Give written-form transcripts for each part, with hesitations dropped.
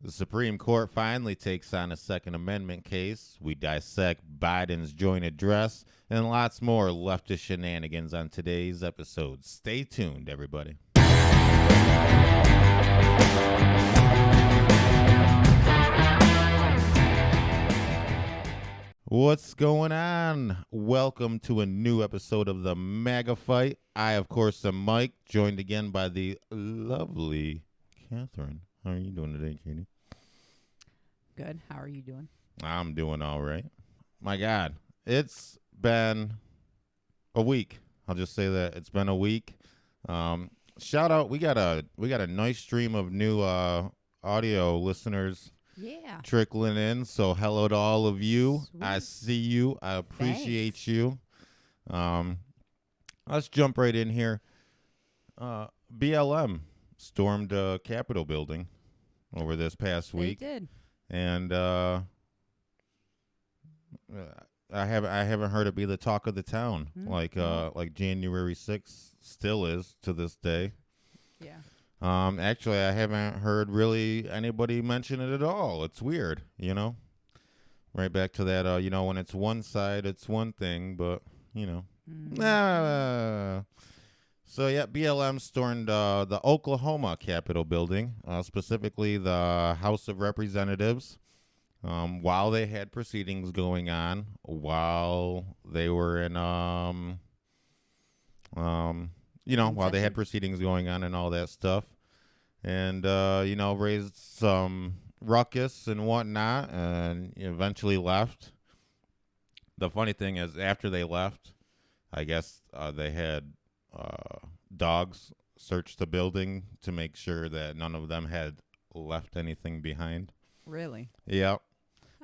The Supreme Court finally takes on a Second Amendment case. We dissect Biden's joint address and lots more leftist shenanigans on today's episode. Stay tuned, everybody. What's going on? Welcome to a new episode of the MAGA Fight. I, of course, am Mike, joined again by the lovely Catherine. How are you doing today, Katie? Good. How are you doing? I'm doing all right. My God, it's been a week. I'll just say that it's been a week. Shout out, we got a nice stream of new audio listeners. Yeah. Trickling in. So hello to all of you. Sweet. I see you. I appreciate Thanks. you. Let's jump right in here. BLM stormed a Capitol building over this past week. They did. And I haven't heard it be the talk of the town like January 6th still is to this day. Yeah. Actually, I haven't heard really anybody mention it at all. It's weird, you know. Right back to that, when it's one side, it's one thing, but So yeah, BLM stormed the Oklahoma Capitol building, specifically the House of Representatives, while they had proceedings going on, while they were in while they had proceedings going on and all that stuff. And, raised some ruckus and whatnot and eventually left. The funny thing is, after they left, I guess they had dogs search the building to make sure that none of them had left anything behind. Really? Yeah.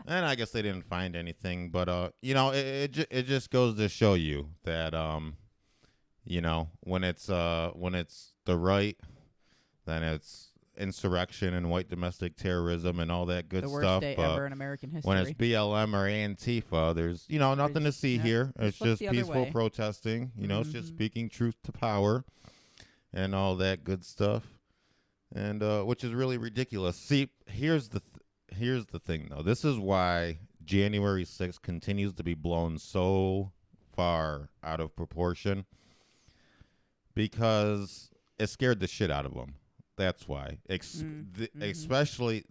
And I guess they didn't find anything. But, it just goes to show you that, when it's the right, then it's insurrection and white domestic terrorism and all that good the stuff. worst day but ever in American history. when it's BLM or Antifa, there's nothing to see here. It's just the other peaceful way. protesting. It's just speaking truth to power and all that good stuff, and which is really ridiculous. See, here's the thing though. This is why January 6th continues to be blown so far out of proportion, because it scared the shit out of them. That's why. Especially,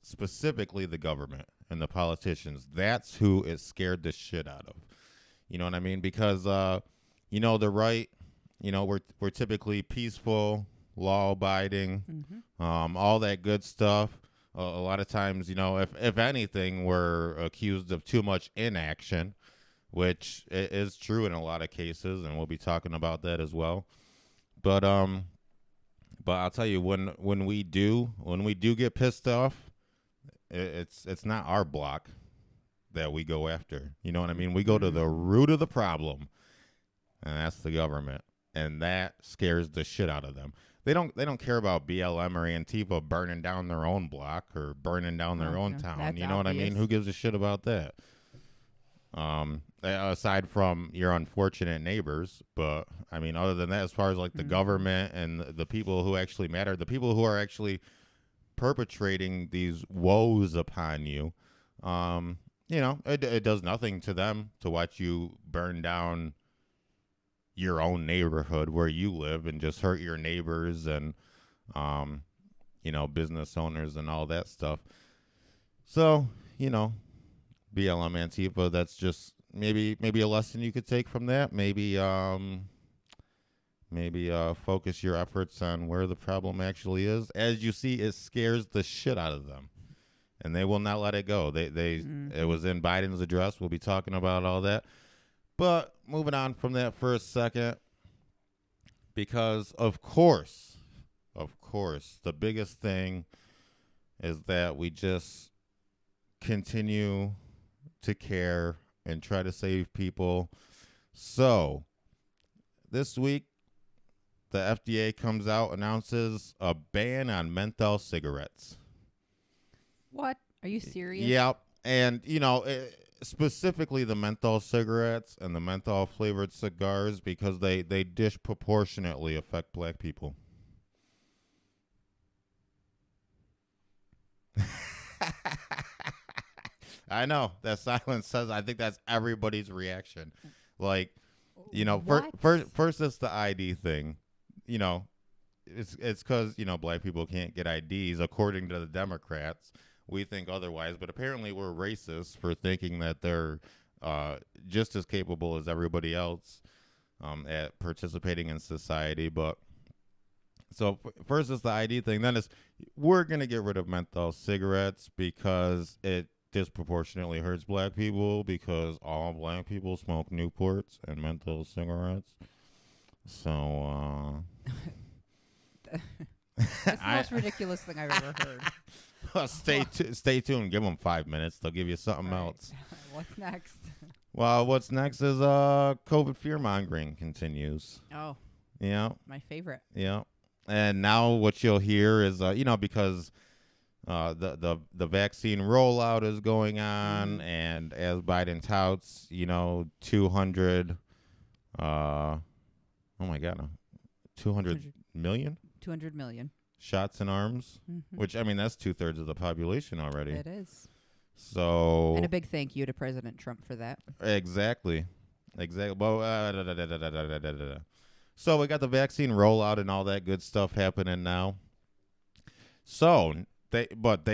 specifically the government and the politicians. That's who it scared the shit out of. You know what I mean? Because, the right, we're typically peaceful, law-abiding, all that good stuff. A lot of times, if anything, we're accused of too much inaction, which is true in a lot of cases, and we'll be talking about that as well. But I'll tell you, when we do get pissed off, it's not our block that we go after. You know what I mean? We go to the root of the problem, and that's the government, and that scares the shit out of them. They don't care about BLM or Antifa burning down their own block or burning down their own town. You know what I mean? Who gives a shit about that? Aside from your unfortunate neighbors, but I mean, other than that, as far as like the government and the people who actually matter, the people who are actually perpetrating these woes upon you, it does nothing to them to watch you burn down your own neighborhood where you live and just hurt your neighbors and, business owners and all that stuff. So, BLM Antifa, that's just maybe a lesson you could take from that. Maybe focus your efforts on where the problem actually is. As you see, it scares the shit out of them, and they will not let it go. It was in Biden's address. We'll be talking about all that. But moving on from that for a second, because of course, the biggest thing is that we just continue to care and try to save people. So this week, the FDA comes out, announces a ban on menthol cigarettes. What? Are you serious? Yep. And, specifically the menthol cigarettes and the menthol flavored cigars, because they disproportionately affect black people. I know that silence says. I think that's everybody's reaction. Like, What? first it's the ID thing. You know, it's because black people can't get IDs according to the Democrats. We think otherwise, but apparently we're racist for thinking that they're just as capable as everybody else at participating in society. But so first it's the ID thing. Then it's we're gonna get rid of menthol cigarettes because it disproportionately hurts black people because all black people smoke Newports and menthol cigarettes. So That's the most ridiculous thing I've ever heard. stay tuned. Give them 5 minutes. They'll give you something All right. else. What's next? Well, what's next is COVID fear mongering continues. Oh, Yeah, my favorite. yeah. And now what you'll hear is because the vaccine rollout is going on, and as Biden touts, 200 oh my god, 200 million 200 million. shots in arms, which I mean that's 2/3 of the population already. It is. So And a big thank you to President Trump for that. Exactly. Well, so we got the vaccine rollout and all that good stuff happening now. So they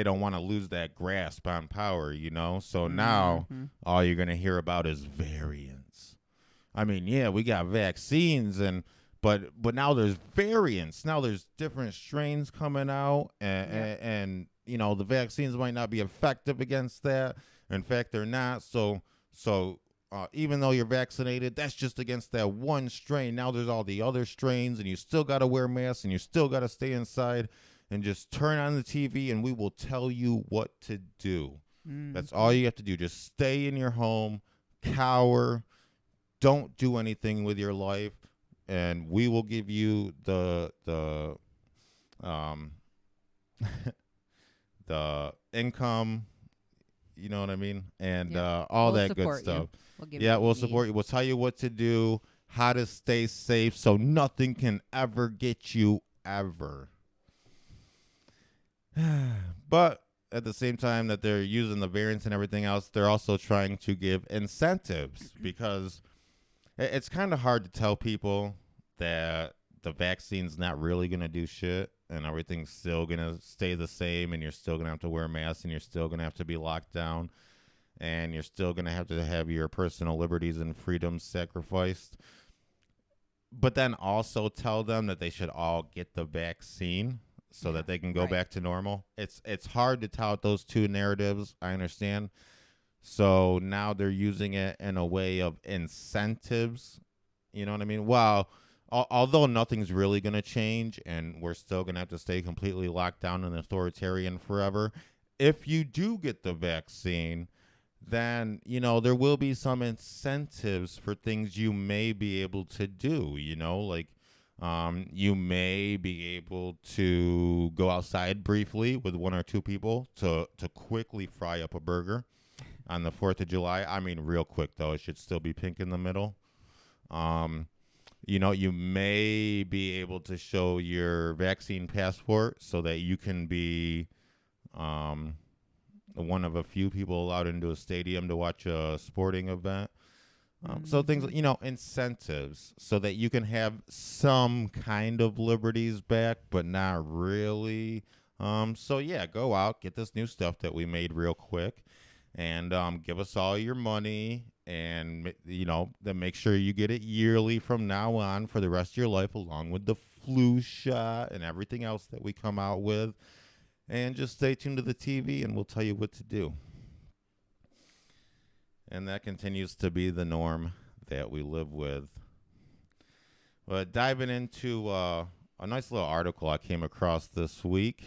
don't want to lose that grasp on power, So now all you're gonna hear about is variants. I mean, yeah, we got vaccines but now there's variants. Now there's different strains coming out, and the vaccines might not be effective against that. In fact, they're not. So even though you're vaccinated, that's just against that one strain. Now there's all the other strains, and you still got to wear masks, and you still got to stay inside, and just turn on the TV, and we will tell you what to do. That's all you have to do. Just stay in your home, cower, don't do anything with your life, and we will give you the the income, you know what I mean, and all that good stuff. We'll support you. We'll tell you what to do, how to stay safe, so nothing can ever get you ever. But at the same time that they're using the variants and everything else, they're also trying to give incentives because it's kind of hard to tell people that the vaccine's not really going to do shit and everything's still going to stay the same, and you're still going to have to wear masks, and you're still going to have to be locked down, and you're still going to have your personal liberties and freedoms sacrificed. But then also tell them that they should all get the vaccine so that they can go back to normal. It's hard to tout those two narratives, I understand. So now they're using it in a way of incentives. You know what I mean? Well, although nothing's really going to change and we're still going to have to stay completely locked down and authoritarian forever, if you do get the vaccine, then, there will be some incentives for things you may be able to do, like you may be able to go outside briefly with one or two people to quickly fry up a burger on the 4th of July. I mean, real quick, though. It should still be pink in the middle. You may be able to show your vaccine passport so that you can be one of a few people allowed into a stadium to watch a sporting event. So things, incentives so that you can have some kind of liberties back, but not really. So yeah, go out, get this new stuff that we made real quick, and give us all your money, and then make sure you get it yearly from now on for the rest of your life, along with the flu shot and everything else that we come out with. And just stay tuned to the TV, and we'll tell you what to do. And that continues to be the norm that we live with. But diving into a nice little article I came across this week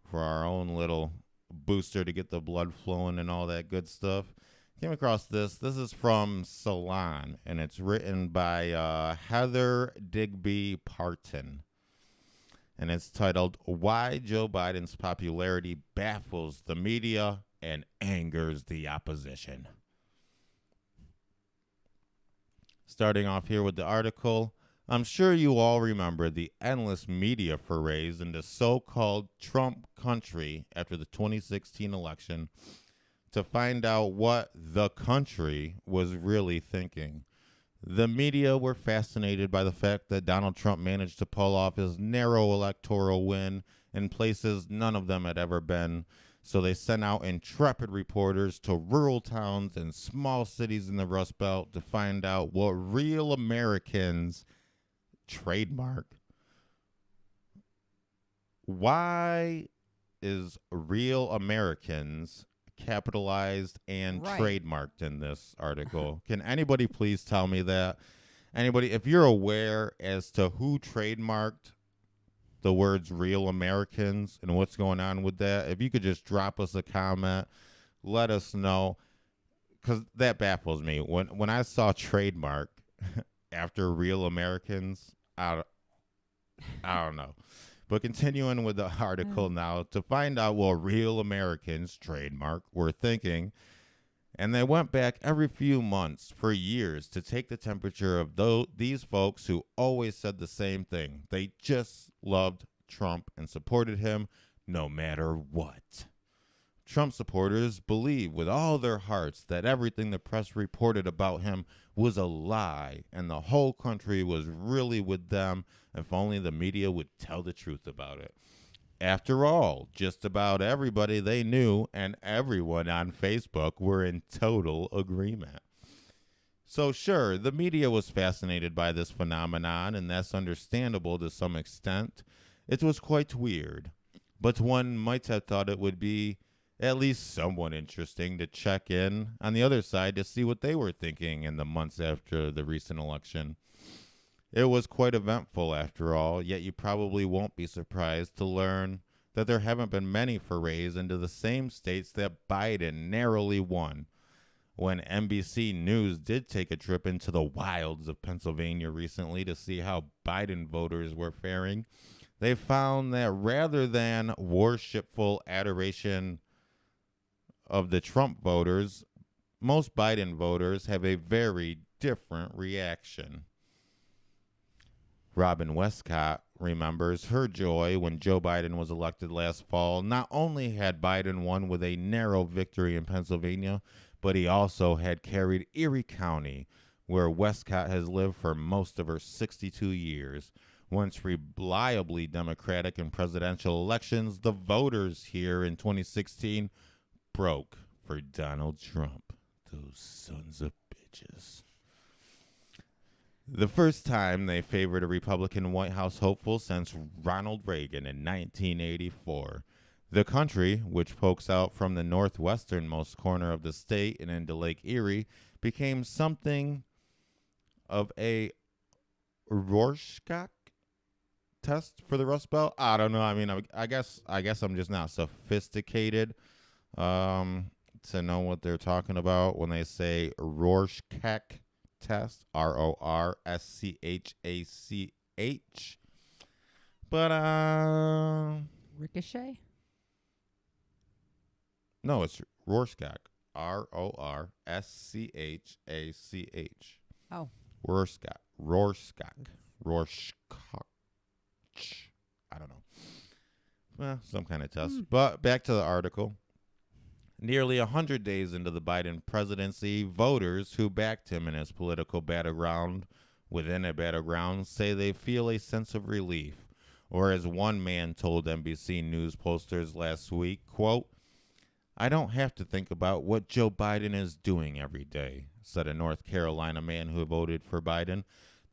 for our own little booster to get the blood flowing and all that good stuff. Came across this. This is from Salon, and it's written by Heather Digby Parton. And it's titled, "Why Joe Biden's Popularity Baffles the Media and Angers the Opposition." Starting off here with the article, I'm sure you all remember the endless media forays into so-called Trump country after the 2016 election to find out what the country was really thinking. The media were fascinated by the fact that Donald Trump managed to pull off his narrow electoral win in places none of them had ever been. So they sent out intrepid reporters to rural towns and small cities in the Rust Belt to find out what real Americans trademark. Why is real Americans capitalized and Right. trademarked in this article? Can anybody please tell me that? Anybody, if you're aware as to who trademarked the words real Americans and what's going on with that, if you could just drop us a comment, let us know, because that baffles me. When I saw trademark after real Americans, I don't know. But continuing with the article now, to find out what real Americans, trademark, were thinking, and they went back every few months for years to take the temperature of these folks who always said the same thing. They just loved Trump and supported him no matter what. Trump supporters believe with all their hearts that everything the press reported about him was a lie and the whole country was really with them if only the media would tell the truth about it. After all, just about everybody they knew and everyone on Facebook were in total agreement. So sure, the media was fascinated by this phenomenon, and that's understandable to some extent. It was quite weird, but one might have thought it would be at least somewhat interesting to check in on the other side to see what they were thinking in the months after the recent election. It was quite eventful after all, yet you probably won't be surprised to learn that there haven't been many forays into the same states that Biden narrowly won. When NBC News did take a trip into the wilds of Pennsylvania recently to see how Biden voters were faring, they found that rather than worshipful adoration of the Trump voters, most Biden voters have a very different reaction. Robin Westcott remembers her joy when Joe Biden was elected last fall. Not only had Biden won with a narrow victory in Pennsylvania, but he also had carried Erie County, where Westcott has lived for most of her 62 years. Once reliably Democratic in presidential elections, the voters here in 2016 broke for Donald Trump. Those sons of bitches. The first time they favored a Republican White House hopeful since Ronald Reagan in 1984. The country, which pokes out from the northwesternmost corner of the state and into Lake Erie, became something of a Rorschach test for the Rust Belt. I don't know. I mean, I guess I'm just not sophisticated to know what they're talking about when they say Rorschach test, Rorschach. But Ricochet? no, it's Rorschach, Rorschach. Oh. Rorschach. I don't know. Well, some kind of test. But back to the article. Nearly 100 days into the Biden presidency, voters who backed him in his political battleground within a battleground say they feel a sense of relief. Or as one man told NBC News posters last week, quote, "I don't have to think about what Joe Biden is doing every day," said a North Carolina man who voted for Biden.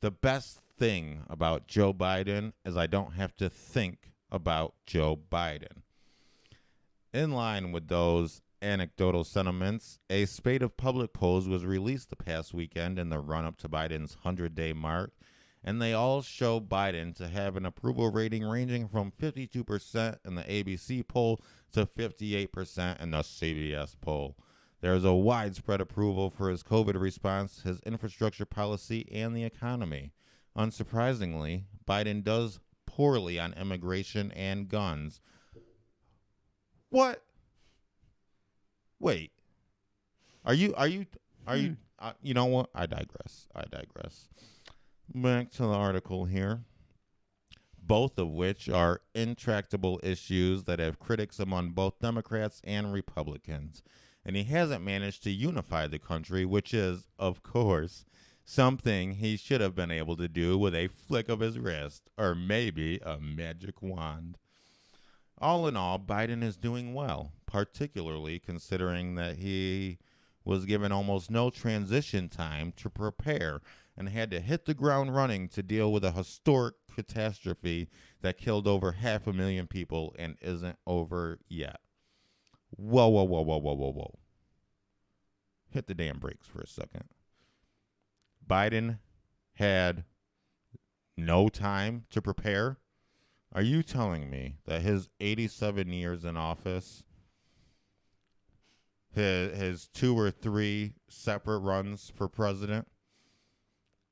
"The best thing about Joe Biden is I don't have to think about Joe Biden." In line with those anecdotal sentiments, a spate of public polls was released the past weekend in the run-up to Biden's 100-day mark, and they all show Biden to have an approval rating ranging from 52% in the ABC poll to 58% in the CBS poll. There is a widespread approval for his COVID response, his infrastructure policy, and the economy. Unsurprisingly, Biden does poorly on immigration and guns. What? Wait. Are you you know what? I digress. back to the article here. Both of which are intractable issues that have critics among both Democrats and Republicans. And he hasn't managed to unify the country, which is, of course, something he should have been able to do with a flick of his wrist, or maybe a magic wand. All in all, Biden is doing well, particularly considering that he was given almost no transition time to prepare and had to hit the ground running to deal with a historic catastrophe that killed over 500,000 people and isn't over yet. Whoa, whoa, whoa, whoa, whoa, whoa, whoa. Hit the damn brakes for a second. Biden had no time to prepare. Are you telling me that his 87 years in office, his 2 or 3 separate runs for president,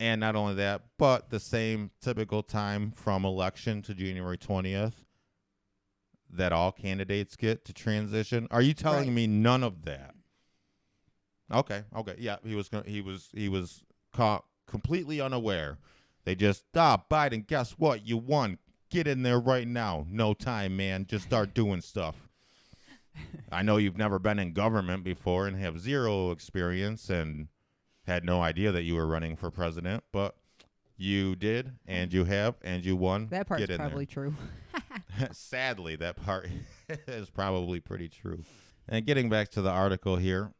and not only that, but the same typical time from election to January 20th that all candidates get to transition? Are you telling me none of that? Okay. Yeah, he was caught completely unaware. They just, Biden, guess what? You won. Get in there right now. No time, man. Just start doing stuff. I know you've never been in government before and have zero experience and had no idea that you were running for president, but you did, and you have, and you won. That part's probably true. Sadly, that part is probably pretty true. And getting back to the article here,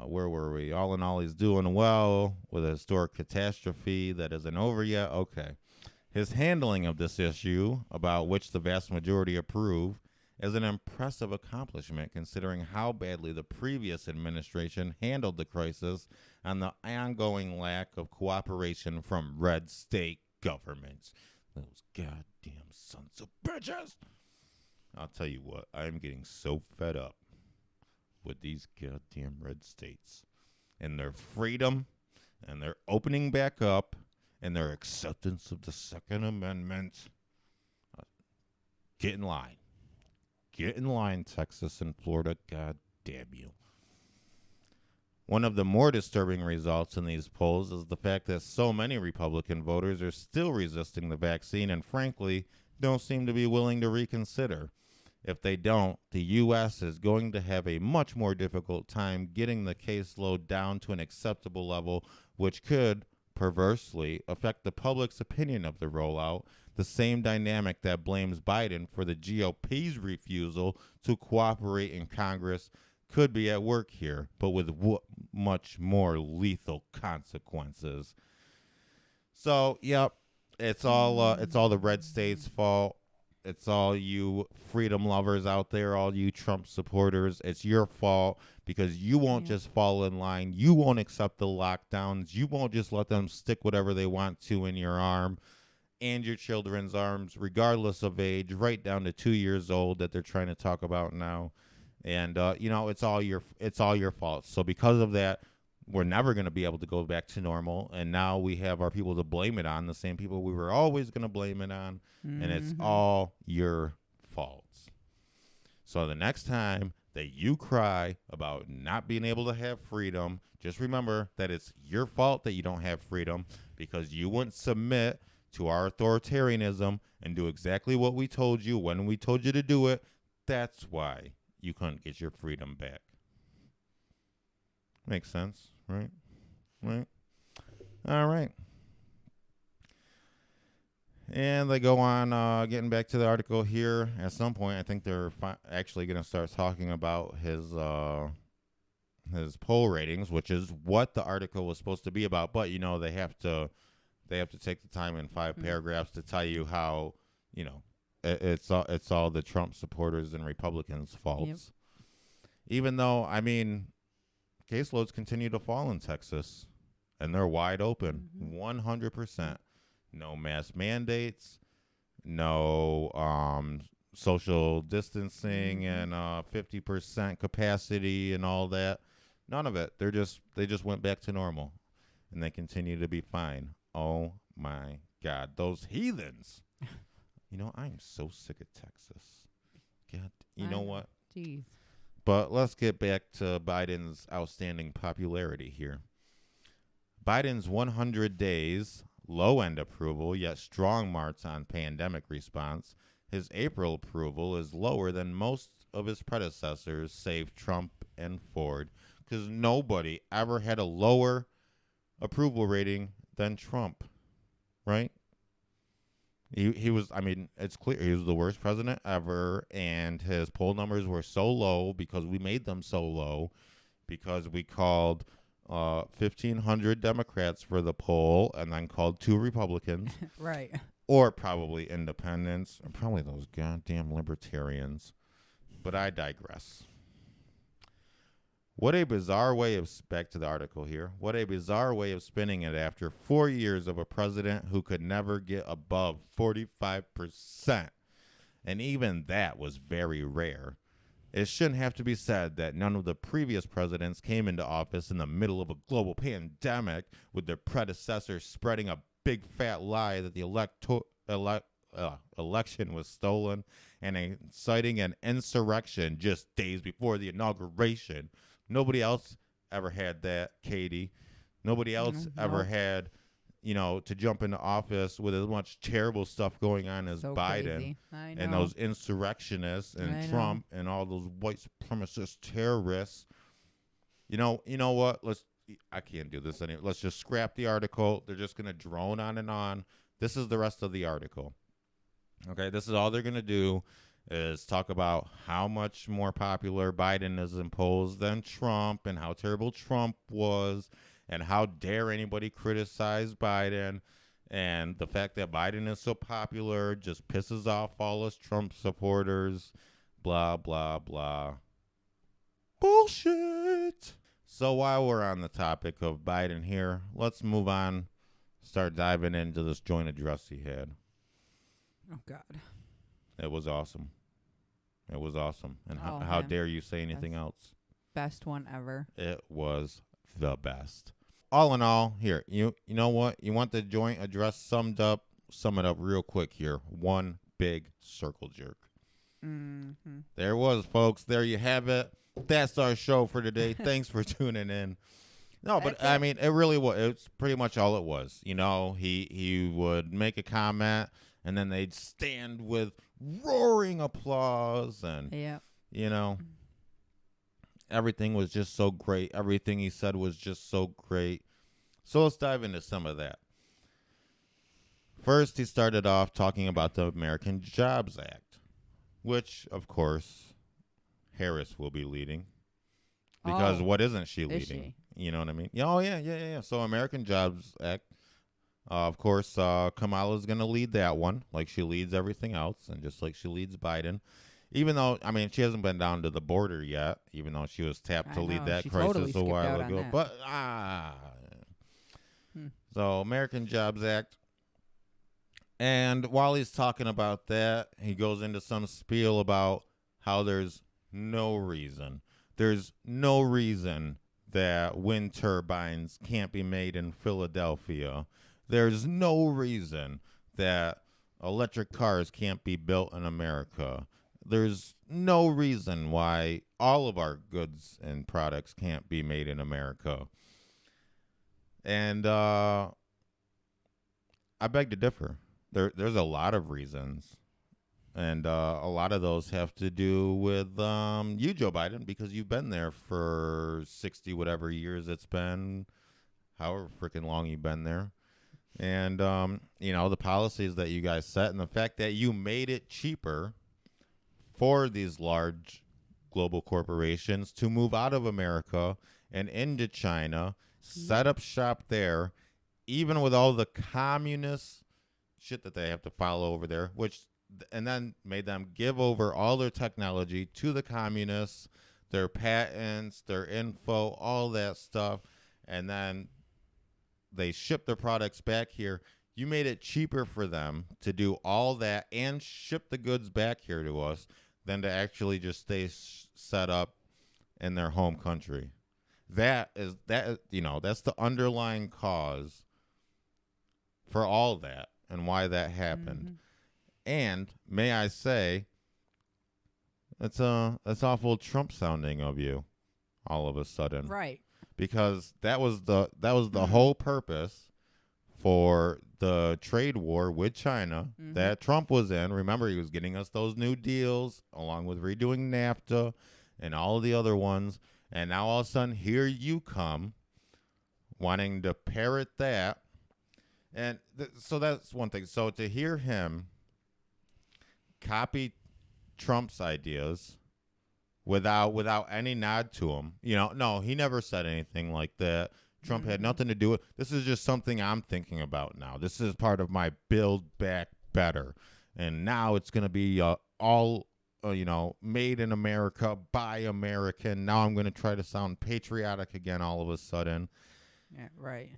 where were we? All in all, he's doing well with a historic catastrophe that isn't over yet. Okay. His handling of this issue, about which the vast majority approve, is an impressive accomplishment considering how badly the previous administration handled the crisis and the ongoing lack of cooperation from red state governments. Those goddamn sons of bitches. I'll tell you what, I'm getting so fed up with these goddamn red states and their freedom and their opening back up and their acceptance of the Second Amendment. Get in line. Get in line, Texas and Florida. God damn you. One of the more disturbing results in these polls is the fact that so many Republican voters are still resisting the vaccine and, frankly, don't seem to be willing to reconsider. If they don't, the U.S. is going to have a much more difficult time getting the caseload down to an acceptable level, which could, perversely, affect the public's opinion of the rollout, the same dynamic that blames Biden for the GOP's refusal to cooperate in Congress could be at work here, but with much more lethal consequences. So, yep, it's all the red states' fault. It's all you freedom lovers out there, all you Trump supporters. It's your fault because you won't just fall in line. You won't accept the lockdowns. You won't just let them stick whatever they want to in your arm and your children's arms, regardless of age, right down to 2 years old that they're trying to talk about now. And it's all your fault. So because of that, we're never going to be able to go back to normal. And now we have our people to blame it on, the same people we were always going to blame it on. Mm-hmm. And it's all your faults. So the next time that you cry about not being able to have freedom, just remember that it's your fault that you don't have freedom because you wouldn't submit to our authoritarianism and do exactly what we told you when we told you to do it. That's why you couldn't get your freedom back. Makes sense, right? Right. All right. And they go on, getting back to the article here. At some point, I think they're actually going to start talking about his poll ratings, which is what the article was supposed to be about. But they have to take the time in 5 paragraphs to tell you how it's all the Trump supporters and Republicans' faults. Yep. Even though caseloads continue to fall in Texas, and they're wide open, 100%. No mask mandates, no social distancing and 50% capacity and all that. None of it. They just went back to normal, and they continue to be fine. Oh my God, those heathens! I'm so sick of Texas. God, you know what? Jeez. But let's get back to Biden's outstanding popularity here. Biden's 100 days low-end approval, yet strong march on pandemic response. His April approval is lower than most of his predecessors, save Trump and Ford, because nobody ever had a lower approval rating than Trump, right? He was, I mean, it's clear he was the worst president ever, and his poll numbers were so low because we made them so low because we called 1,500 Democrats for the poll and then called 2 Republicans. Right. Or probably independents, or probably those goddamn libertarians. But I digress. What a bizarre way of, back to the article here, what a bizarre way of spinning it after 4 years of a president who could never get above 45%. And even that was very rare. It shouldn't have to be said that none of the previous presidents came into office in the middle of a global pandemic with their predecessors spreading a big fat lie that the election was stolen and inciting an insurrection just days before the inauguration. Nobody else ever had that, Katie. Nobody else ever had, to jump into office with as much terrible stuff going on as So Biden crazy. I know. and those insurrectionists and Trump and all those white supremacist terrorists. You know what? I can't do this anymore. Let's just scrap the article. They're just going to drone on and on. This is the rest of the article. Okay, this is all they're going to do is talk about how much more popular Biden is imposed than Trump and how terrible Trump was and how dare anybody criticize Biden. And the fact that Biden is so popular just pisses off all us Trump supporters. Blah, blah, blah. Bullshit. So while we're on the topic of Biden here, let's move on. Start diving into this joint address he had. Oh, God. It was awesome. It was awesome. And how dare you say anything else? Best one ever. It was the best. All in all, here, you know what? You want the joint address summed up? Sum it up real quick here. One big circle jerk. Mm-hmm. There was, folks. There you have it. That's our show for today. Thanks for tuning in. No, but I mean, it really was. It's pretty much all it was. He would make a comment, and then they'd stand with roaring applause, and everything was just so great. Everything he said was just so great. So let's dive into some of that. First, he started off talking about the American Jobs Act, which, of course, Harris will be leading. Because what isn't she leading? You know what I mean? Oh, yeah. So American Jobs Act, of course, Kamala's going to lead that one, like she leads everything else, and just like she leads Biden. Even though, I mean, she hasn't been down to the border yet, even though she was tapped to lead that crisis a while ago. But, So American Jobs Act. And while he's talking about that, he goes into some spiel about how there's no reason that wind turbines can't be made in Philadelphia. There's no reason that electric cars can't be built in America. There's no reason why all of our goods and products can't be made in America. And I beg to differ. There's a lot of reasons. And a lot of those have to do with you, Joe Biden, because you've been there for 60 whatever years it's been, however freaking long you've been there. And, the policies that you guys set and the fact that you made it cheaper for these large global corporations to move out of America and into China, set up shop there, even with all the communist shit that they have to follow over there, and then made them give over all their technology to the communists, their patents, their info, all that stuff, and then they ship their products back here. You made it cheaper for them to do all that and ship the goods back here to us than to actually just stay set up in their home country. That's the underlying cause for all that and why that happened. Mm-hmm. And may I say, that's awful Trump sounding of you all of a sudden. Right. because that was the whole purpose for the trade war with China that Trump was in. Remember, he was getting us those new deals along with redoing NAFTA and all of the other ones. And now all of a sudden, here you come wanting to parrot that. And so that's one thing. So to hear him copy Trump's ideas without any nod to him, no, he never said anything like that. Trump had nothing to do with. This is just something I'm thinking about now. This is part of my Build Back Better, and now it's going to be all made in America by American. Now I'm going to try to sound patriotic again all of a sudden. Yeah, right.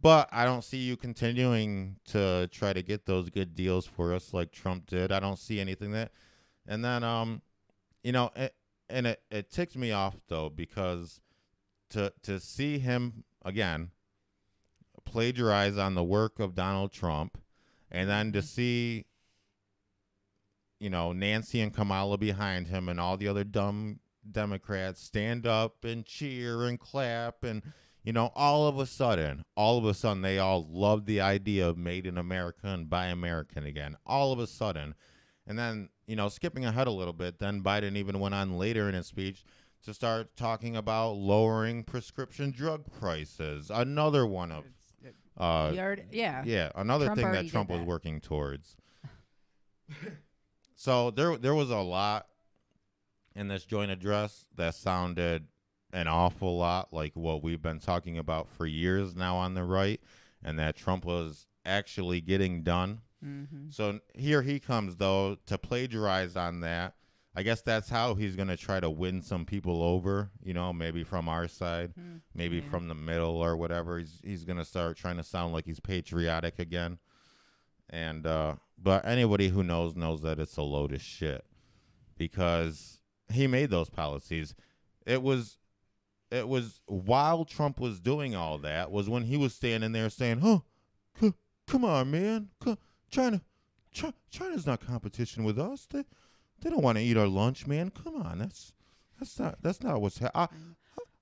But I don't see you continuing to try to get those good deals for us like Trump did. I don't see anything that, and then it ticks me off though, because to see him again plagiarize on the work of Donald Trump, and then to see Nancy and Kamala behind him and all the other dumb Democrats stand up and cheer and clap, and all of a sudden they all love the idea of made in America and buy American again, all of a sudden. And then skipping ahead a little bit, then Biden even went on later in his speech to start talking about lowering prescription drug prices. Another one of another Trump thing that Trump was working towards. So there was a lot in this joint address that sounded an awful lot like what we've been talking about for years now on the right, and that Trump was actually getting done. So here he comes, though, to plagiarize on that. I guess that's how he's going to try to win some people over, maybe from our side, maybe from the middle or whatever. He's going to start trying to sound like he's patriotic again. And but anybody who knows that it's a load of shit, because he made those policies. It was while Trump was doing all that was when he was standing there saying, come on, man. China's not competition with us. They don't want to eat our lunch, man. Come on, that's not what's happening.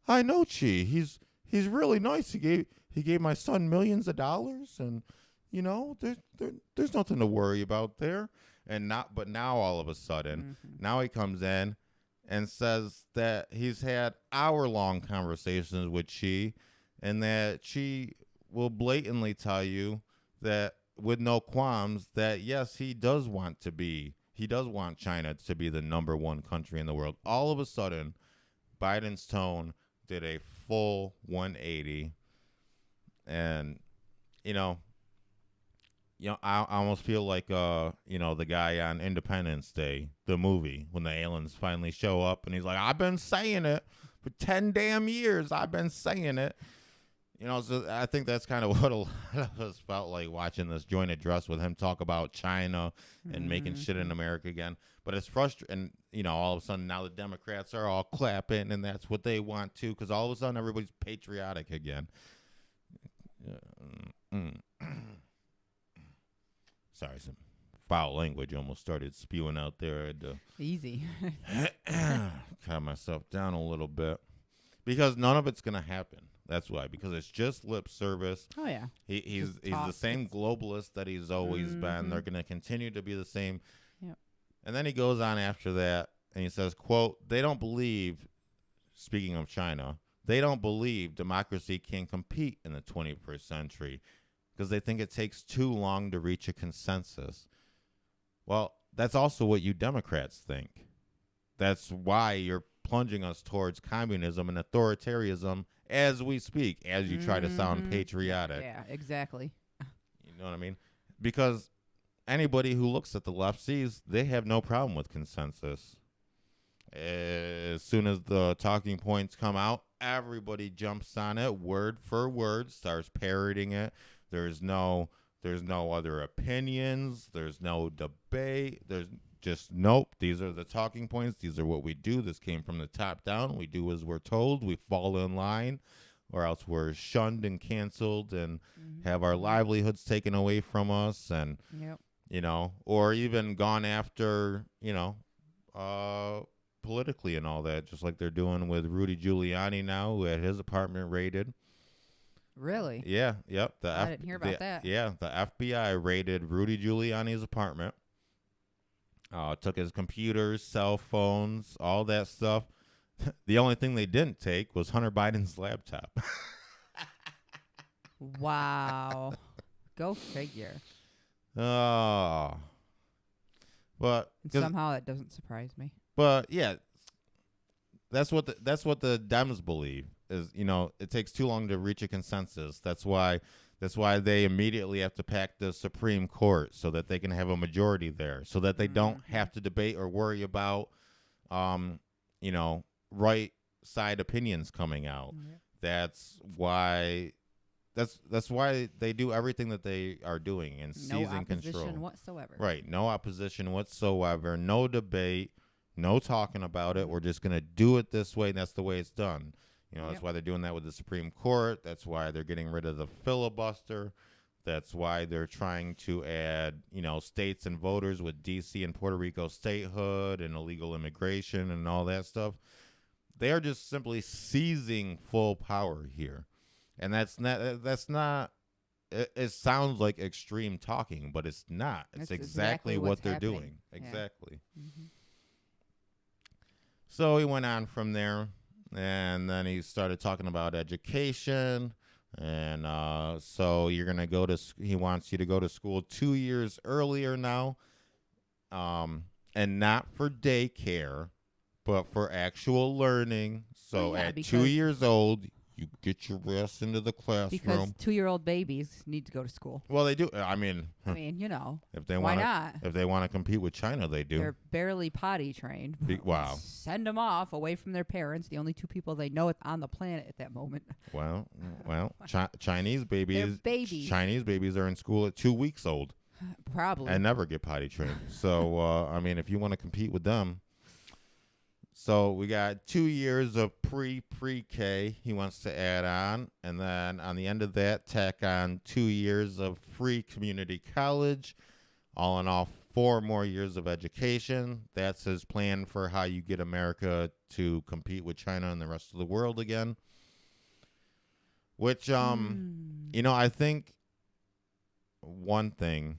I know Chi. He's really nice. He gave my son millions of dollars, and there's nothing to worry about there. But now all of a sudden, now he comes in and says that he's had hour-long conversations with Chi, and that Chi will blatantly tell you that with no qualms that yes, he does want China to be the number one country in the world. All of a sudden, Biden's tone did a full 180. And, I almost feel like, the guy on Independence Day, the movie, when the aliens finally show up and he's like, I've been saying it for 10 damn years. I've been saying it. So I think that's kind of what a lot of us felt like watching this joint address with him talk about China and making shit in America again. But it's frustrating. All of a sudden now the Democrats are all clapping, and that's what they want to, because all of a sudden everybody's patriotic again. Sorry, some foul language almost started spewing out there. I had to easy calm myself down a little bit, because none of it's going to happen. That's why, because it's just lip service. Oh, yeah. He's the same globalist that he's always been. They're going to continue to be the same. Yep. And then he goes on after that, and he says, quote, they don't believe, speaking of China, they don't believe democracy can compete in the 21st century because they think it takes too long to reach a consensus. Well, that's also what you Democrats think. That's why you're plunging us towards communism and authoritarianism as we speak, as you try to sound patriotic. Yeah, exactly. You know what I mean? Because anybody who looks at the left sees they have no problem with consensus. As soon as the talking points come out, everybody jumps on it word for word, starts parroting it. There's no other opinions. There's no debate. There's just, nope, these are the talking points. These are what we do. This came from the top down. We do as we're told. We fall in line, or else we're shunned and canceled and have our livelihoods taken away from us, and, or even gone after, politically and all that, just like they're doing with Rudy Giuliani now, who had his apartment raided. Really? Yeah, yep. I didn't hear about that. Yeah, the FBI raided Rudy Giuliani's apartment. Took his computers, cell phones, all that stuff. The only thing they didn't take was Hunter Biden's laptop. Wow. Go figure. Oh. But And somehow that doesn't surprise me. But yeah, that's what the Dems believe is, it takes too long to reach a consensus. That's why they immediately have to pack the Supreme Court so that they can have a majority there, so that they don't have to debate or worry about right side opinions coming out. Mm-hmm. That's why they do everything that they are doing and seizing control. No opposition whatsoever. Right. No opposition whatsoever. No debate. No talking about it. We're just going to do it this way, and that's the way it's done. That's why they're doing that with the Supreme Court. That's why they're getting rid of the filibuster. That's why they're trying to add, states and voters with D.C. and Puerto Rico statehood and illegal immigration and all that stuff. They are just simply seizing full power here. And that's not it sounds like extreme talking, but it's not. It's exactly what they're doing. Exactly. Yeah. Mm-hmm. So he went on from there, and then he started talking about education. And so he wants you to go to school 2 years earlier now, and not for daycare, but for actual learning. So at 2 years old, you get your ass into the classroom. Because 2-year-old babies need to go to school. Well, they do. I mean, if they why not? If they want to compete with China, they do. They're barely potty trained. Wow. Send them off away from their parents, the only two people they know on the planet at that moment. Well, Chinese babies. Babies. Chinese babies are in school at 2 weeks old. Probably. And never get potty trained. So, if you want to compete with them. So we got 2 years of pre-K he wants to add on. And then on the end of that, tack on 2 years of free community college. All in all, 4 more years of education. That's his plan for how you get America to compete with China and the rest of the world again. Which, I think one thing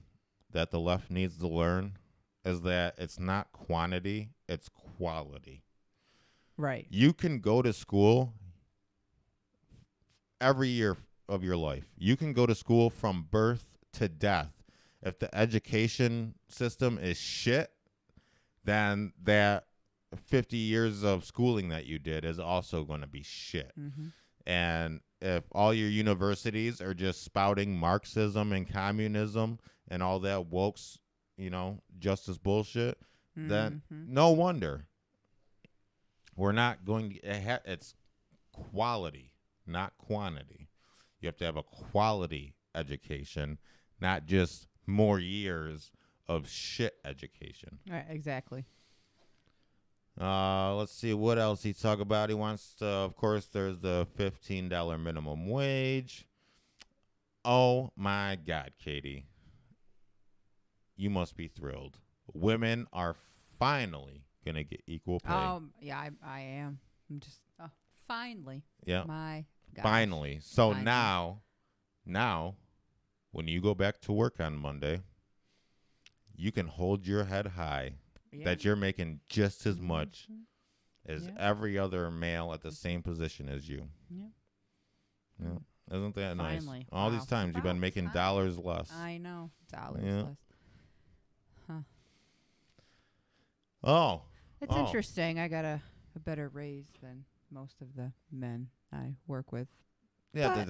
that the left needs to learn is that it's not quantity, it's quality. Right. You can go to school every year of your life. You can go to school from birth to death. If the education system is shit, then that 50 years of schooling that you did is also going to be shit. Mm-hmm. And if all your universities are just spouting Marxism and communism and all that woke's, justice bullshit, then no wonder. We're not going to it's quality, not quantity. You have to have a quality education, not just more years of shit education. Right, exactly. Let's see what else he talk about. He wants to, of course, there's the $15 minimum wage. Oh my God, Katie. You must be thrilled. Women are finally going to get equal pay. Yeah, I am. I'm just, finally. Yeah. My God. Finally. So now, when you go back to work on Monday, you can hold your head high that you're making just as much as every other male at the same position as you. Yeah. Yeah. Isn't that Finally. Nice? All these times you've been making dollars less. I know. Dollars less. Huh. Oh. It's interesting. I got a better raise than most of the men I work with. Yeah.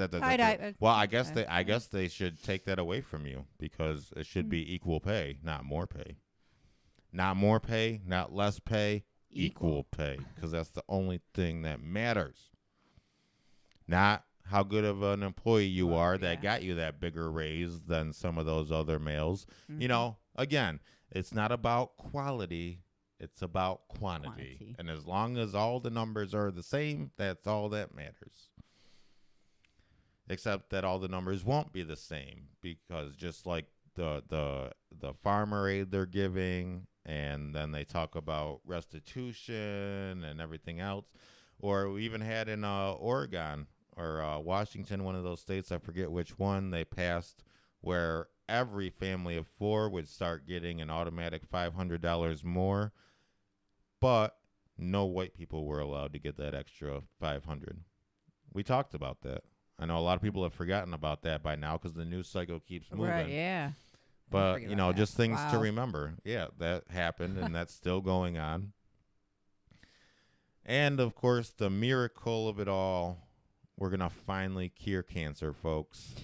Well, I guess they should take that away from you because it should be equal pay, not more pay. Not more pay, not less pay, equal pay, because that's the only thing that matters. Not how good of an employee you are that got you that bigger raise than some of those other males. Mm-hmm. Again, it's not about quality. It's about quantity. And as long as all the numbers are the same, that's all that matters. Except that all the numbers won't be the same because just like the farmer aid they're giving and then they talk about restitution and everything else. Or we even had in Oregon or Washington, one of those states, I forget which one, they passed where every family of 4 would start getting an automatic $500 more, but no white people were allowed to get that extra 500. We talked about that. I know a lot of people have forgotten about that by now because the news cycle keeps moving. Right, yeah. But, you know, just things to Wow. remember. Yeah, that happened, and that's still going on. And, of course, the miracle of it all, we're going to finally cure cancer, folks.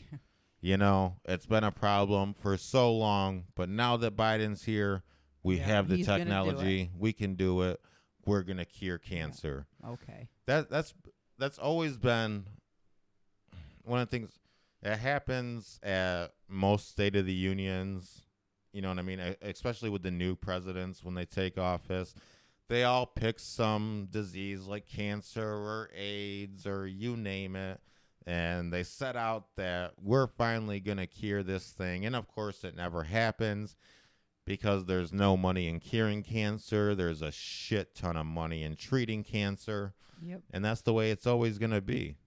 You know, it's been a problem for so long, but now that Biden's here, we Yeah, have the he's gonna do technology. We can do it. We're going to cure cancer. Yeah. Okay. That's always been one of the things that happens at most State of the Unions. You know what I mean? Especially with the new presidents when they take office. They all pick some disease like cancer or AIDS or you name it. And they set out that we're finally going to cure this thing. And, of course, it never happens because there's no money in curing cancer. There's a shit ton of money in treating cancer. Yep. And that's the way it's always going to be.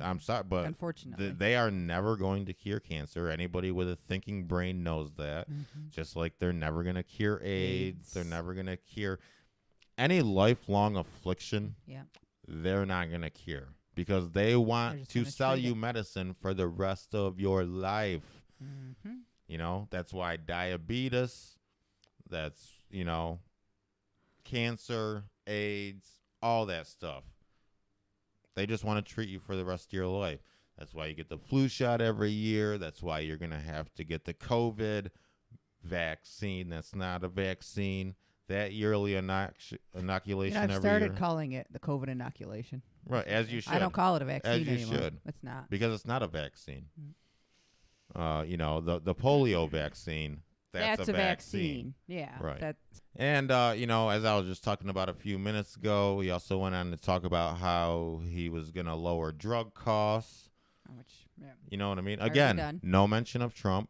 I'm sorry, but unfortunately, they are never going to cure cancer. Anybody with a thinking brain knows that. Mm-hmm. Just like they're never going to cure AIDS. They're never going to cure any lifelong affliction. Yeah. They're not going to cure because they want to sell you medicine for the rest of your life. Mm-hmm. You know, that's why diabetes, that's, you know, cancer, AIDS, all that stuff. They just want to treat you for the rest of your life. That's why you get the flu shot every year. That's why you're going to have to get the COVID vaccine. That's not a vaccine. That yearly inoculation every year. I've started calling it the COVID inoculation. Right, as you should. I don't call it a vaccine as you anymore. should. It's not. Because it's not a vaccine. Mm. You know, the polio vaccine, that's a vaccine. Yeah. Right. And, you know, as I was just talking about a few minutes ago, he also went on to talk about how he was going to lower drug costs. You know what I mean? Again, no mention of Trump.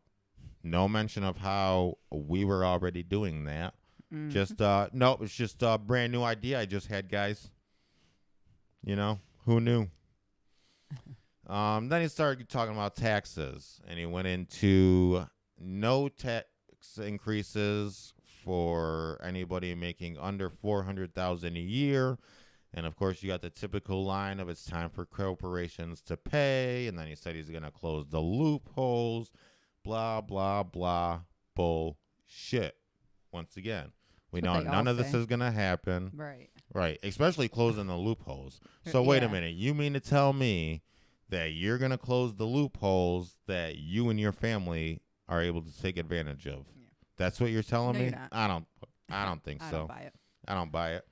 No mention of how we were already doing that. Mm-hmm. Just, no, it's just a brand new idea I just had, guys. You know, who knew? Then he started talking about taxes, and he went into no tax increases for anybody making under $400,000 a year. And of course, you got the typical line of it's time for corporations to pay. And then he said he's going to close the loopholes, blah, blah, blah, bullshit. Once again, we know none of this is going to happen. Right. Right. Especially closing the loopholes. So wait a minute. You mean to tell me that you're going to close the loopholes that you and your family are able to take advantage of? Yeah. That's what you're telling me? You're not. I don't think so. I don't buy it. I don't buy it.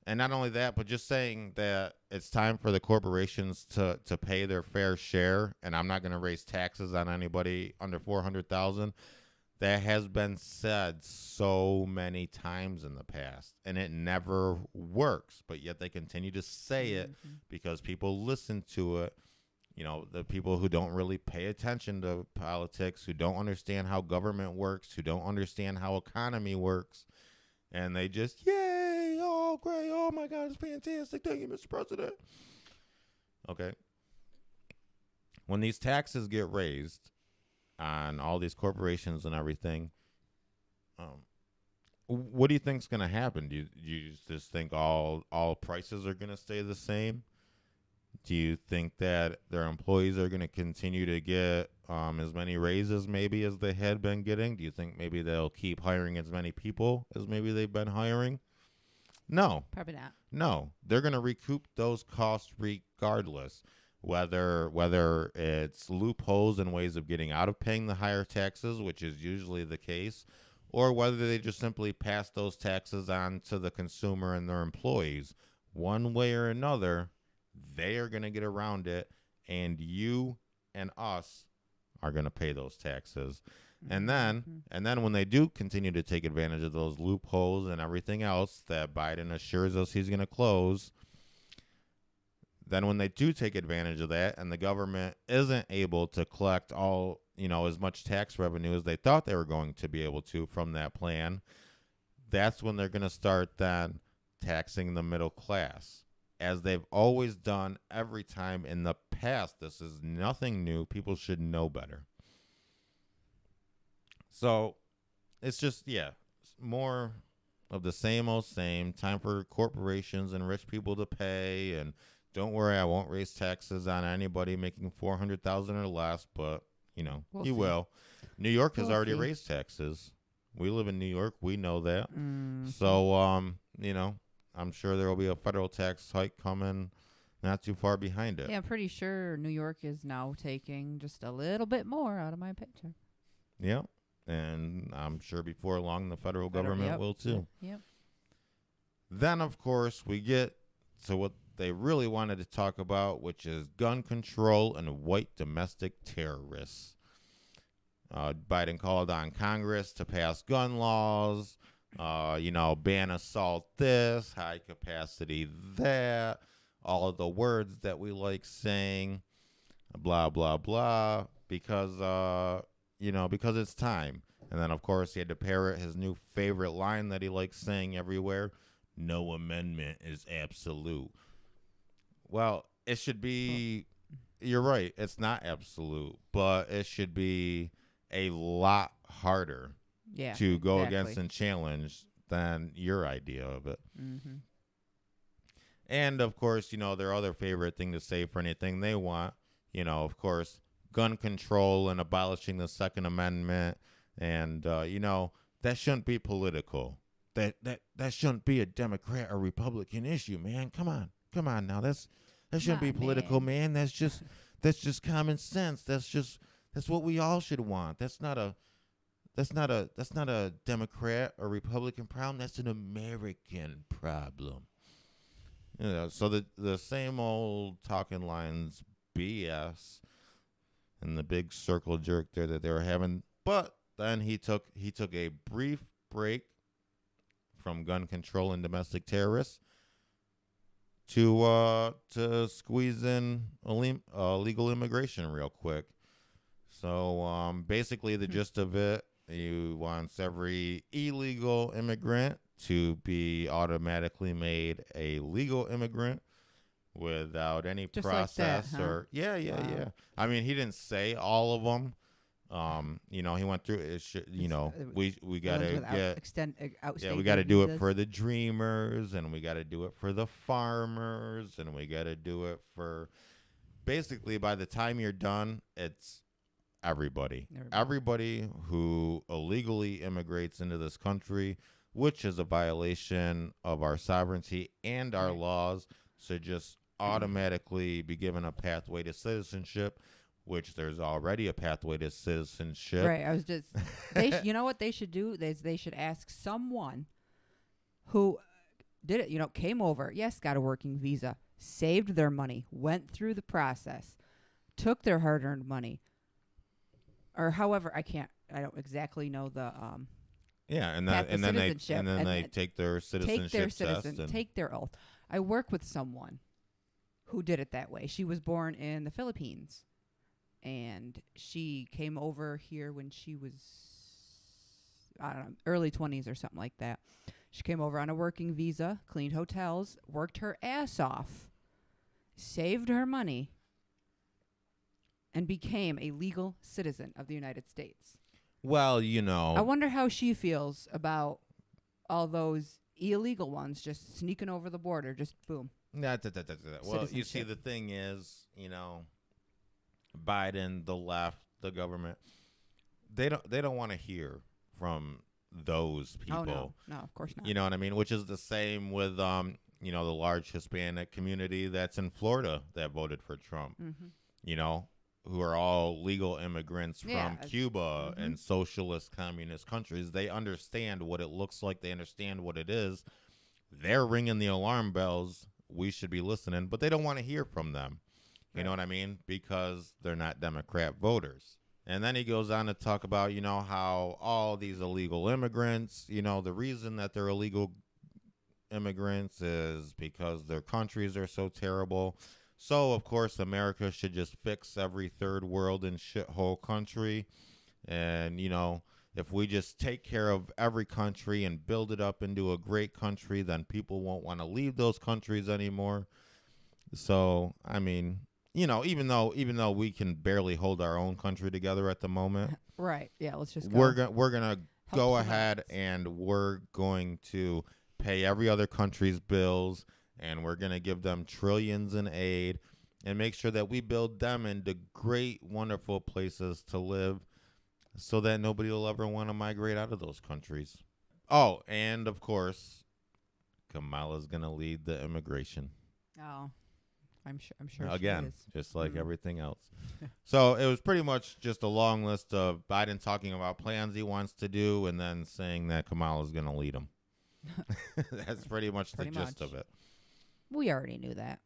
And not only that, but just saying that it's time for the corporations to pay their fair share, and I'm not going to raise taxes on anybody under $400,000. That has been said so many times in the past, and it never works. But yet they continue to say it because people listen to it. You know, the people who don't really pay attention to politics, who don't understand how government works, who don't understand how economy works, and they just, yay, oh, great, oh, my God, it's fantastic. Thank you, Mr. President. Okay. When these taxes get raised on all these corporations and everything, what do you think's going to happen? Do you just think all prices are going to stay the same? Do you think that their employees are going to continue to get as many raises maybe as they had been getting? Do you think maybe they'll keep hiring as many people as maybe they've been hiring? No. Probably not. No. They're going to recoup those costs regardless, whether it's loopholes and ways of getting out of paying the higher taxes, which is usually the case, or whether they just simply pass those taxes on to the consumer and their employees. One way or another, they are going to get around it, and you and us are going to pay those taxes. And then when they do continue to take advantage of those loopholes and everything else that Biden assures us he's going to close, then when they do take advantage of that and the government isn't able to collect all, as much tax revenue as they thought they were going to be able to from that plan, that's when they're going to start then taxing the middle class, as they've always done every time in the past. This is nothing new. People should know better. So it's just, yeah, more of the same old same. Time for corporations and rich people to pay. And don't worry, I won't raise taxes on anybody making $400,000 or less, but We'll you see. will. New York has We'll already see. raised taxes. We live in New York. We know that. Mm. So, I'm sure there will be a federal tax hike coming not too far behind it. Yeah, I'm pretty sure New York is now taking just a little bit more out of my paycheck. Yeah. And I'm sure before long the federal government Yep, will too. Yep. Then, of course, we get to what they really wanted to talk about, which is gun control and white domestic terrorists. Biden called on Congress to pass gun laws, ban assault this, high capacity that, all of the words that we like saying, blah, blah, blah, because it's time. And then, of course, he had to parrot his new favorite line that he likes saying everywhere: no amendment is absolute. Well, it should be, you're right, it's not absolute, but it should be a lot harder to go against and challenge than your idea of it. Mm-hmm. And, of course, their other favorite thing to say for anything they want, of course, gun control and abolishing the Second Amendment. And, that shouldn't be political. That shouldn't be a Democrat or Republican issue, man. Come on now. That shouldn't be political, man. That's just common sense. That's what we all should want. That's not a Democrat or Republican problem. That's an American problem. So the same old talking lines BS and the big circle jerk there that they were having. But then he took a brief break from gun control and domestic terrorists to squeeze in illegal immigration real quick. So basically the gist of it, he wants every illegal immigrant to be automatically made a legal immigrant without any Just process like that, huh? or yeah. I mean, he didn't say all of them. He went through it. We gotta we gotta do it for the dreamers, and we gotta do it for the farmers, and we gotta do it for basically by the time you're done, it's everybody who illegally immigrates into this country, which is a violation of our sovereignty and our laws, should just automatically be given a pathway to citizenship, which there's already a pathway to citizenship. Right. I was just, you know what they should do? They should ask someone who did it, came over, yes, got a working visa, saved their money, went through the process, took their hard-earned money, or however, I don't exactly know the and then they take their citizenship test and take their oath. I work with someone who did it that way. She was born in the Philippines, and she came over here when she was, I don't know, early 20s or something like that. She came over on a working visa, cleaned hotels, worked her ass off, saved her money, and became a legal citizen of the United States. Well, I wonder how she feels about all those illegal ones just sneaking over the border, just boom. Well, you see, the thing is, Biden, the left, the government, they don't want to hear from those people. Oh, no, of course not. You know what I mean? Which is the same with the large Hispanic community that's in Florida that voted for Trump. Mm-hmm. Who are all legal immigrants from Cuba and socialist communist countries. They understand what it looks like. They understand what it is. They're ringing the alarm bells. We should be listening, but they don't want to hear from them. You know what I mean? Because they're not Democrat voters. And then he goes on to talk about, how all these illegal immigrants, the reason that they're illegal immigrants is because their countries are so terrible. So, of course, America should just fix every third world and shithole country. And, if we just take care of every country and build it up into a great country, then people won't want to leave those countries anymore. So, I mean, even though we can barely hold our own country together at the moment, Right. Yeah, let's just go. we're gonna Help go someone ahead else. and we're going to pay every other country's bills, and we're gonna give them trillions in aid, and make sure that we build them into great, wonderful places to live, so that nobody will ever want to migrate out of those countries. Oh, and of course, Kamala's gonna lead the immigration. Oh, I'm sure she Again, is. just like everything else. So it was pretty much just a long list of Biden talking about plans he wants to do and then saying that Kamala's going to lead him. That's pretty much the gist of it. We already knew that.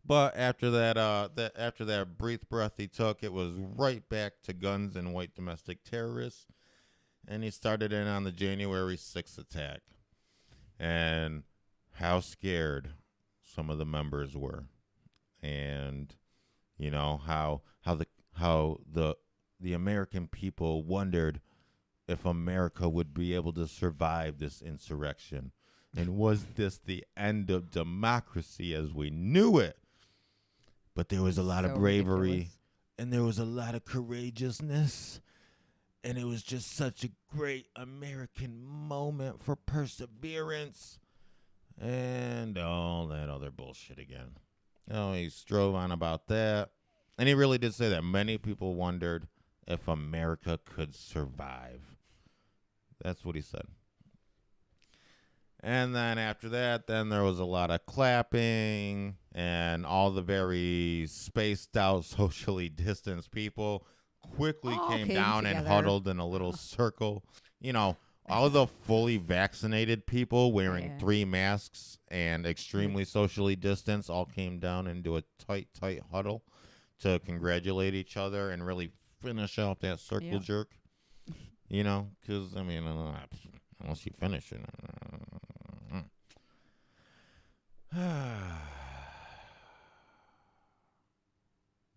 But after that brief breath he took, it was right back to guns and white domestic terrorists. And he started in on the January 6th attack and how scared some of the members were. And how the American people wondered if America would be able to survive this insurrection, and was this the end of democracy as we knew it? But there was a lot of bravery, ridiculous. and there was a lot of courageousness, and it was just such a great American moment for perseverance and all that other bullshit again. He strove on about that. And he really did say that. Many people wondered if America could survive. That's what he said. And then after that, then there was a lot of clapping, and all the very spaced out, socially distanced people quickly came down together. and huddled in a little circle. All the fully vaccinated people wearing 3 masks and extremely socially distanced all came down into a tight huddle to congratulate each other and really finish off that circle jerk. Because, I mean, unless you finish it.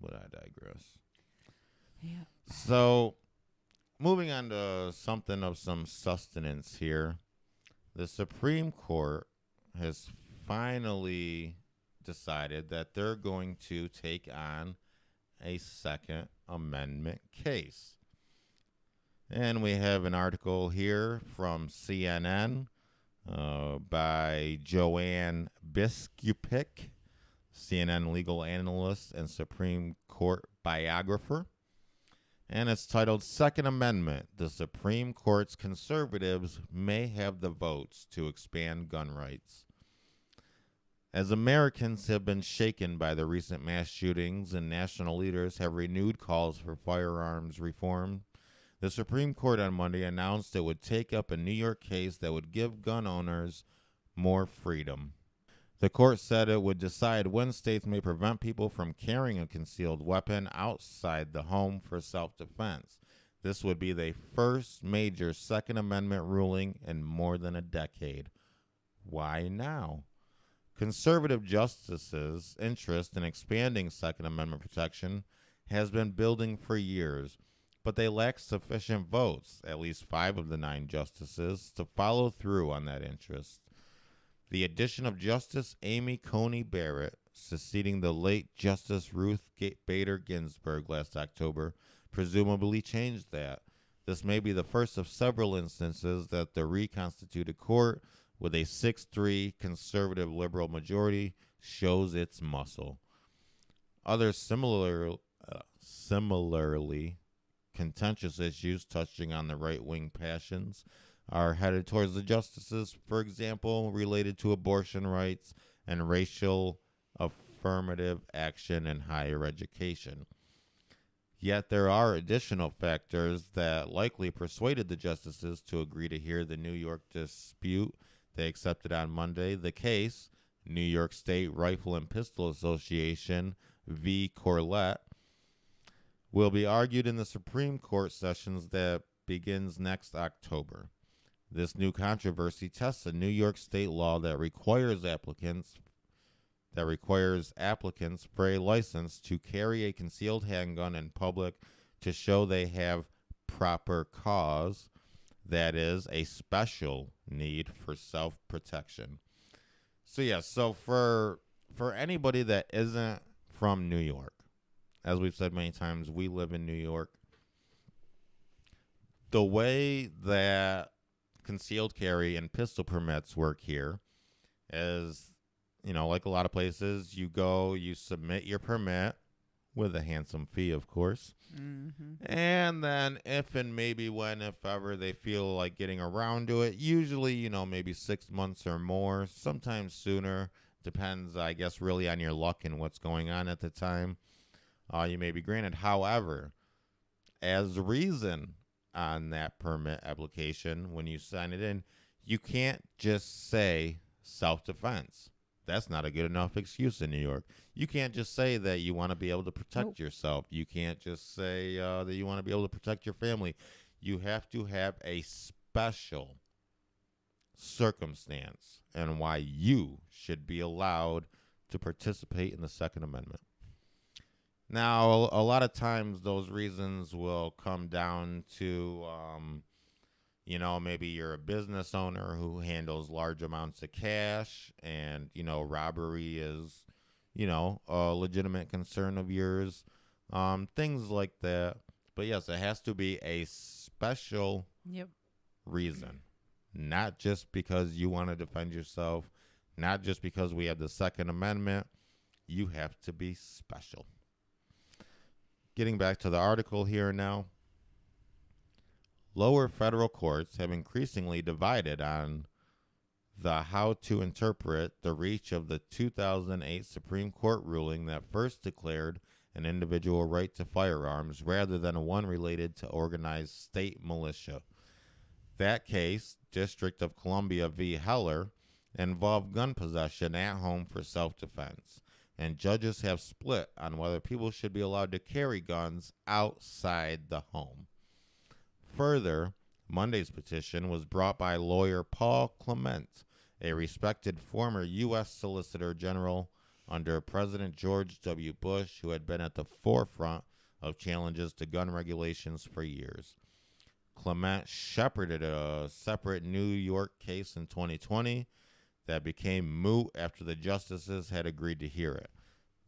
But I digress. Yeah. So, moving on to something of some sustenance here. The Supreme Court has finally decided that they're going to take on a Second Amendment case. And we have an article here from CNN by Joanne Biskupic, CNN legal analyst and Supreme Court biographer. And it's titled Second Amendment, the Supreme Court's conservatives may have the votes to expand gun rights. As Americans have been shaken by the recent mass shootings and national leaders have renewed calls for firearms reform, the Supreme Court on Monday announced it would take up a New York case that would give gun owners more freedom. The court said it would decide when states may prevent people from carrying a concealed weapon outside the home for self-defense. This would be the first major Second Amendment ruling in more than a decade. Why now? Conservative justices' interest in expanding Second Amendment protection has been building for years, but they lack sufficient votes, at least 5 of the 9 justices, to follow through on that interest. The addition of Justice Amy Coney Barrett, succeeding the late Justice Ruth Bader Ginsburg last October, presumably changed that. This may be the first of several instances that the reconstituted court, with a 6-3 conservative liberal majority, shows its muscle. Other similarly contentious issues touching on the right-wing passions are headed towards the justices, for example, related to abortion rights and racial affirmative action in higher education. Yet there are additional factors that likely persuaded the justices to agree to hear the New York dispute they accepted on Monday. The case, New York State Rifle and Pistol Association v. Corlett, will be argued in the Supreme Court sessions that begins next October. This new controversy tests a New York State law that requires applicants for a license to carry a concealed handgun in public to show they have proper cause, that is, a special need for self-protection. So yeah, so for anybody that isn't from New York, as we've said many times, we live in New York. The way that concealed carry and pistol permits work here is, like a lot of places, you go, you submit your permit with a handsome fee, of course. Mm-hmm. And then if and maybe when, if ever they feel like getting around to it, usually, maybe 6 months or more, sometimes sooner, depends, I guess, really on your luck and what's going on at the time, you may be granted. However, as reason on that permit application, when you sign it in, you can't just say self-defense. That's not a good enough excuse in New York. You can't just say that you want to be able to protect yourself. You can't just say that you want to be able to protect your family. You have to have a special circumstance and why you should be allowed to participate in the Second Amendment. Now, a lot of times those reasons will come down to, maybe you're a business owner who handles large amounts of cash and, robbery is, a legitimate concern of yours, things like that. But yes, it has to be a special reason, not just because you want to defend yourself, not just because we have the Second Amendment. You have to be special. Getting back to the article here now. Lower federal courts have increasingly divided on how to interpret the reach of the 2008 Supreme Court ruling that first declared an individual right to firearms rather than one related to organized state militia. That case, District of Columbia v. Heller, involved gun possession at home for self-defense, and judges have split on whether people should be allowed to carry guns outside the home. Further, Monday's petition was brought by lawyer Paul Clement, a respected former U.S. Solicitor General under President George W. Bush, who had been at the forefront of challenges to gun regulations for years. Clement shepherded a separate New York case in 2020 that became moot after the justices had agreed to hear it.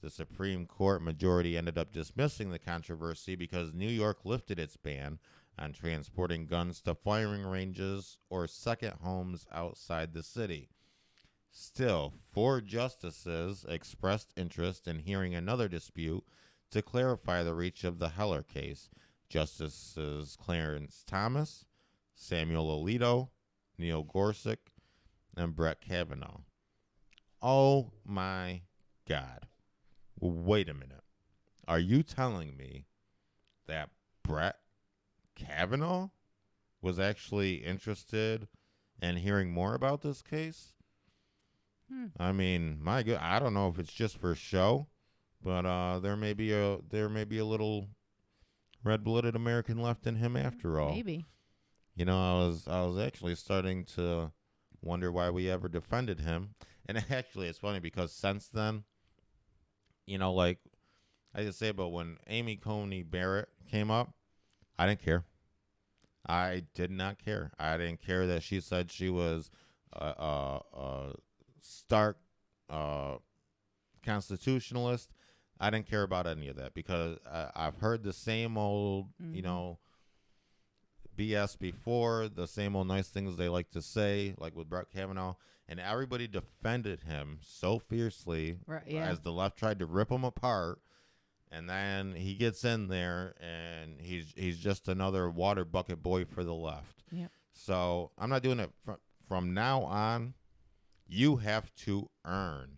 The Supreme Court majority ended up dismissing the controversy because New York lifted its ban on transporting guns to firing ranges or second homes outside the city. Still, 4 justices expressed interest in hearing another dispute to clarify the reach of the Heller case. Justices Clarence Thomas, Samuel Alito, Neil Gorsuch, and Brett Kavanaugh. Oh my God. Wait a minute. Are you telling me that Brett Kavanaugh was actually interested in hearing more about this case? I mean, my God, I don't know if it's just for show, but there may be a little red-blooded American left in him after all. Maybe. I was actually starting to wonder why we ever defended him. And actually, it's funny because since then, like I just say, but when Amy Coney Barrett came up, I didn't care. I did not care. I didn't care that she said she was a stark constitutionalist. I didn't care about any of that because I've heard the same old, BS before, the same old nice things they like to say, like with Brett Kavanaugh, and everybody defended him so fiercely as the left tried to rip him apart. And then he gets in there, and he's just another water bucket boy for the left. Yep. So I'm not doing it from now on. You have to earn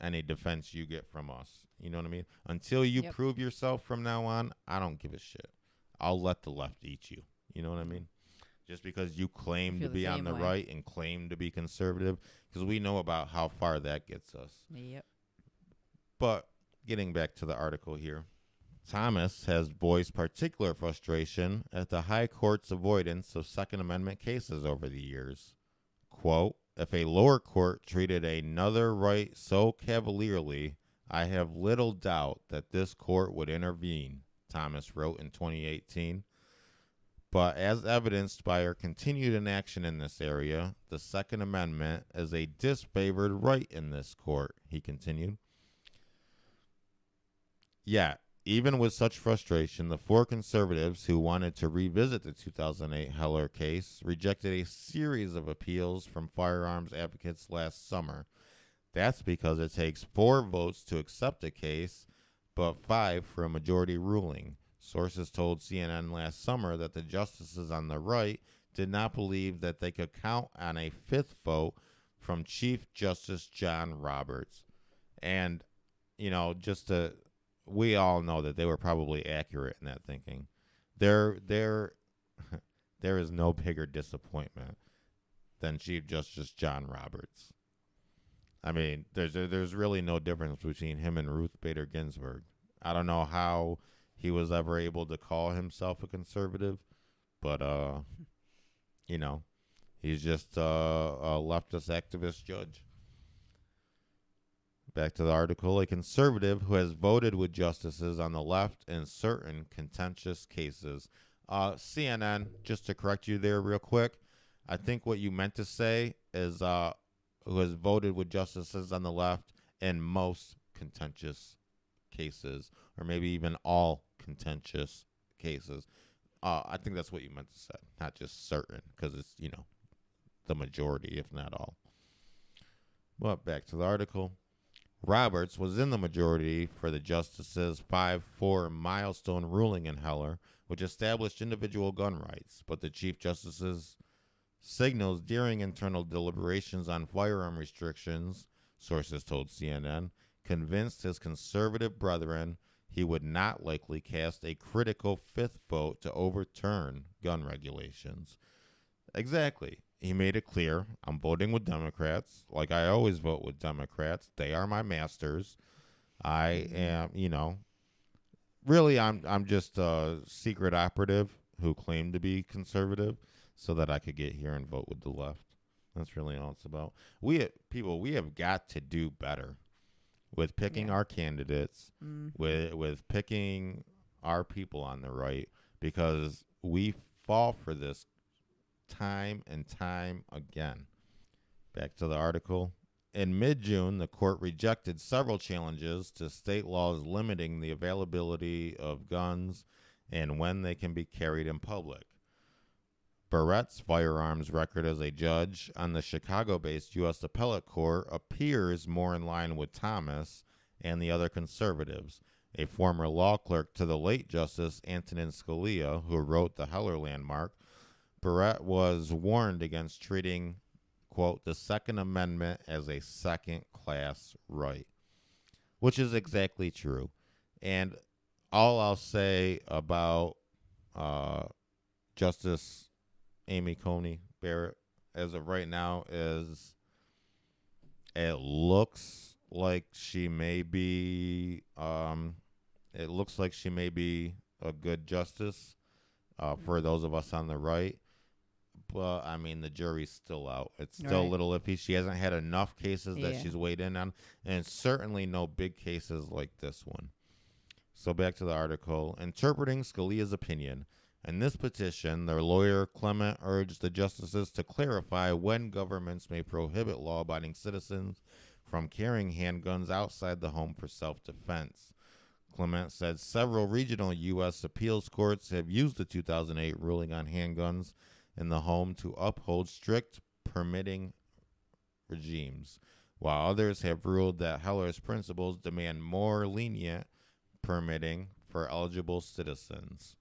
any defense you get from us. You know what I mean? Until you prove yourself from now on, I don't give a shit. I'll let the left eat you. You know what I mean? Just because you claim to be on the right and claim to be conservative, because we know about how far that gets us. Yep. But getting back to the article here, Thomas has voiced particular frustration at the High Court's avoidance of Second Amendment cases over the years. Quote, "If a lower court treated another right so cavalierly, I have little doubt that this court would intervene," Thomas wrote in 2018. But as evidenced by our continued inaction in this area, the Second Amendment is a disfavored right in this court, he continued. Yet, even with such frustration, the four conservatives who wanted to revisit the 2008 Heller case rejected a series of appeals from firearms advocates last summer. That's because it takes 4 votes to accept a case, but 5 for a majority ruling. Sources told CNN last summer that the justices on the right did not believe that they could count on a 5th vote from Chief Justice John Roberts. And, we all know that they were probably accurate in that thinking. There is no bigger disappointment than Chief Justice John Roberts. I mean, there's really no difference between him and Ruth Bader Ginsburg. I don't know how he was ever able to call himself a conservative, but he's just a leftist activist judge. Back to the article. A conservative who has voted with justices on the left in certain contentious cases. CNN, just to correct you there real quick, I think what you meant to say is who has voted with justices on the left in most contentious cases, or maybe even all contentious cases. I think that's what you meant to say, not just certain, because it's, the majority, if not all. Well, back to the article. Roberts was in the majority for the justices' 5-4 milestone ruling in Heller, which established individual gun rights, but the Chief Justice's signals during internal deliberations on firearm restrictions, sources told CNN, convinced his conservative brethren he would not likely cast a critical 5th vote to overturn gun regulations. Exactly. He made it clear, I'm voting with Democrats, like I always vote with Democrats. They are my masters. I am, really I'm just a secret operative who claimed to be conservative so that I could get here and vote with the left. That's really all it's about. We have got to do better with picking our candidates, with picking our people on the right, because we fall for this time and time again. Back to the article. In mid-June, the court rejected several challenges to state laws limiting the availability of guns and when they can be carried in public. Barrett's firearms record as a judge on the Chicago-based U.S. Appellate Court appears more in line with Thomas and the other conservatives. A former law clerk to the late Justice Antonin Scalia, who wrote the Heller landmark, Barrett was warned against treating, quote, the Second Amendment as a second-class right, which is exactly true. And all I'll say about Justice Amy Coney Barrett as of right now is it looks like she may be a good justice for those of us on the right. But, I mean, the jury's still out. It's still a little iffy. She hasn't had enough cases that she's weighed in on, and certainly no big cases like this one. So back to the article. Interpreting Scalia's opinion. In this petition, their lawyer Clement urged the justices to clarify when governments may prohibit law-abiding citizens from carrying handguns outside the home for self-defense. Clement said several regional U.S. appeals courts have used the 2008 ruling on handguns in the home to uphold strict permitting regimes, while others have ruled that Heller's principles demand more lenient permitting for eligible citizens.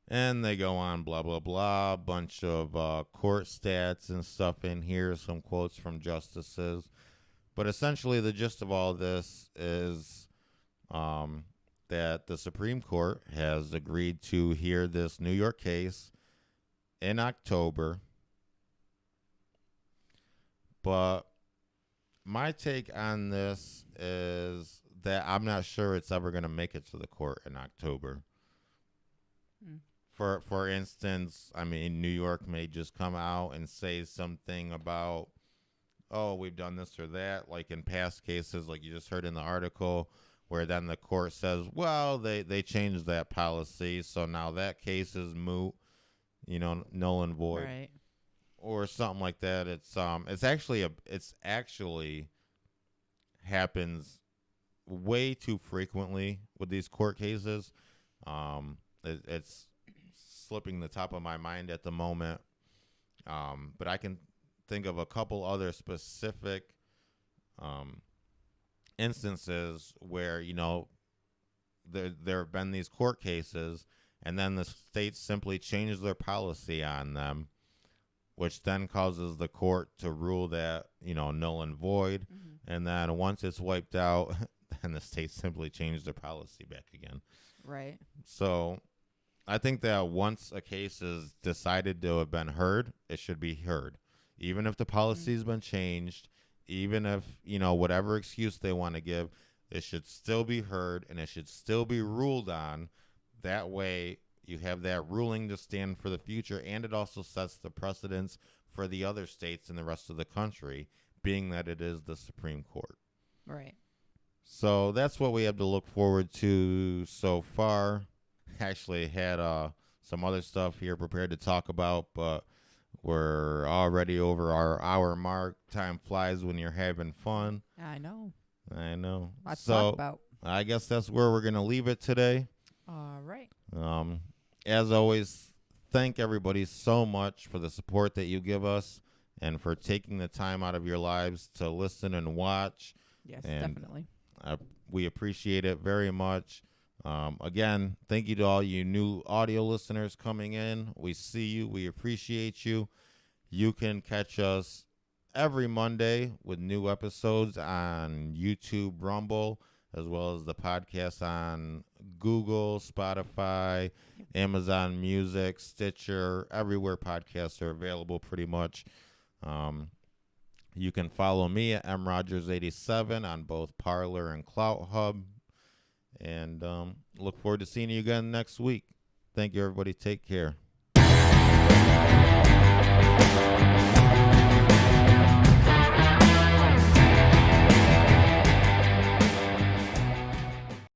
And they go on, blah, blah, blah, bunch of court stats and stuff in here, some quotes from justices. But essentially the gist of all this is that the Supreme Court has agreed to hear this New York case in October. But my take on this is that I'm not sure it's ever going to make it to the court in October. For instance, I mean, New York may just come out and say something about, oh, we've done this or that, like in past cases, like you just heard in the article, where then the court says, well, they changed that policy, so now that case is moot, null and void, Right. or something like that. It's actually happens way too frequently with these court cases. It's slipping the top of my mind at the moment, but I can think of a couple other specific instances where there have been these court cases, and then the states simply change their policy on them, which then causes the court to rule that null and void, and then once it's wiped out, then the states simply change their policy back again. Right. So I think that once a case is decided to have been heard, it should be heard, even if the policy's been changed. Even if, whatever excuse they want to give, it should still be heard and it should still be ruled on. That way you have that ruling to stand for the future, and it also sets the precedence for the other states and the rest of the country, being that it is the Supreme Court. Right. So that's what we have to look forward to so far. Actually had some other stuff here prepared to talk about, but we're already over our hour mark. Time flies when you're having fun. I know. Lots to talk about. I guess that's where we're going to leave it today. All right. As always, thank everybody so much for the support that you give us and for taking the time out of your lives to listen and watch. Yes, and definitely. We appreciate it very much. Again, thank you to all you new audio listeners coming in. We see you. We appreciate you. You can catch us every Monday with new episodes on YouTube, Rumble, as well as the podcast on Google, Spotify, Amazon Music, Stitcher, everywhere podcasts are available pretty much. You can follow me at mrogers87 on both Parler and Clout Hub. And look forward to seeing you again next week. Thank you, everybody. Take care.